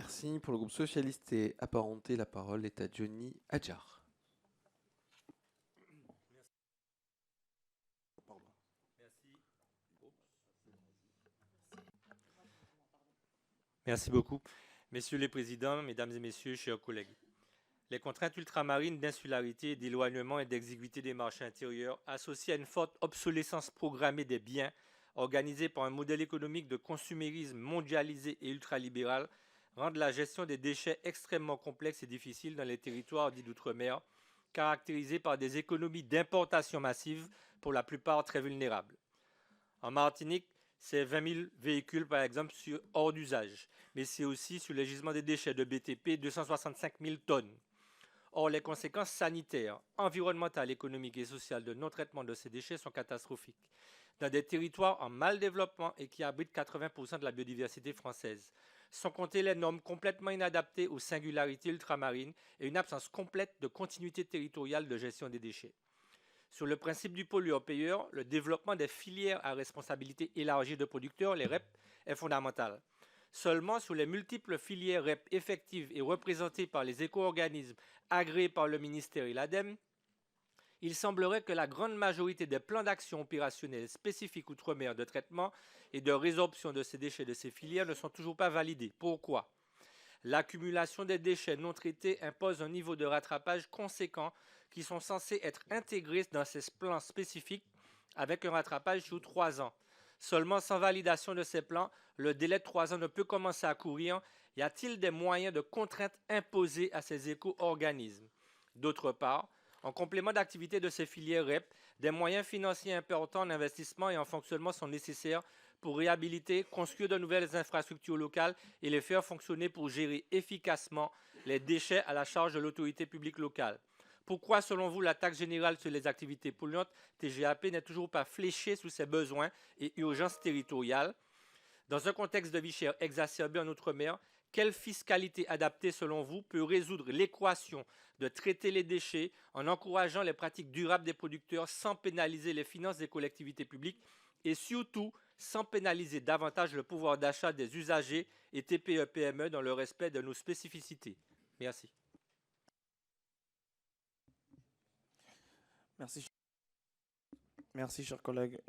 Merci. Pour le groupe socialiste et apparenté, la parole est à Johnny Adjar. Merci beaucoup. Messieurs les présidents, mesdames et messieurs, chers collègues. Les contraintes ultramarines d'insularité, d'éloignement et d'exiguïté des marchés intérieurs, associées à une forte obsolescence programmée des biens, organisée par un modèle économique de consumérisme mondialisé et ultralibéral, rendent la gestion des déchets extrêmement complexe et difficile dans les territoires dits d'outre-mer, caractérisés par des économies d'importation massive, pour la plupart très vulnérables. En Martinique, c'est 20 000 véhicules, par exemple, hors d'usage, mais c'est aussi sur les gisements des déchets de BTP, 265 000 tonnes. Or, les conséquences sanitaires, environnementales, économiques et sociales de non-traitement de ces déchets sont catastrophiques. Dans des territoires en mal développement et qui abritent 80% de la biodiversité française, sans compter les normes complètement inadaptées aux singularités ultramarines et une absence complète de continuité territoriale de gestion des déchets. Sur le principe du pollueur-payeur, le développement des filières à responsabilité élargie de producteurs, les REP, est fondamental. Seulement, sous les multiples filières REP effectives et représentées par les éco-organismes agréés par le ministère et l'ADEME, il semblerait que la grande majorité des plans d'action opérationnels spécifiques outre-mer de traitement et de résorption de ces déchets de ces filières ne sont toujours pas validés. Pourquoi ? L'accumulation des déchets non traités impose un niveau de rattrapage conséquent qui sont censés être intégrés dans ces plans spécifiques avec un rattrapage sur 3 ans. Seulement, sans validation de ces plans, le délai de 3 ans ne peut commencer à courir. Y a-t-il des moyens de contrainte imposés à ces éco-organismes? D'autre part, en complément d'activité de ces filières REP, des moyens financiers importants en investissement et en fonctionnement sont nécessaires pour réhabiliter, construire de nouvelles infrastructures locales et les faire fonctionner pour gérer efficacement les déchets à la charge de l'autorité publique locale. Pourquoi, selon vous, la taxe générale sur les activités polluantes, TGAP, n'est toujours pas fléchée sous ses besoins et urgences territoriales? Dans un contexte de vie chère exacerbé en Outre-mer, quelle fiscalité adaptée, selon vous, peut résoudre l'équation de traiter les déchets en encourageant les pratiques durables des producteurs sans pénaliser les finances des collectivités publiques et surtout sans pénaliser davantage le pouvoir d'achat des usagers et TPE-PME dans le respect de nos spécificités? Merci. Merci, chers collègues.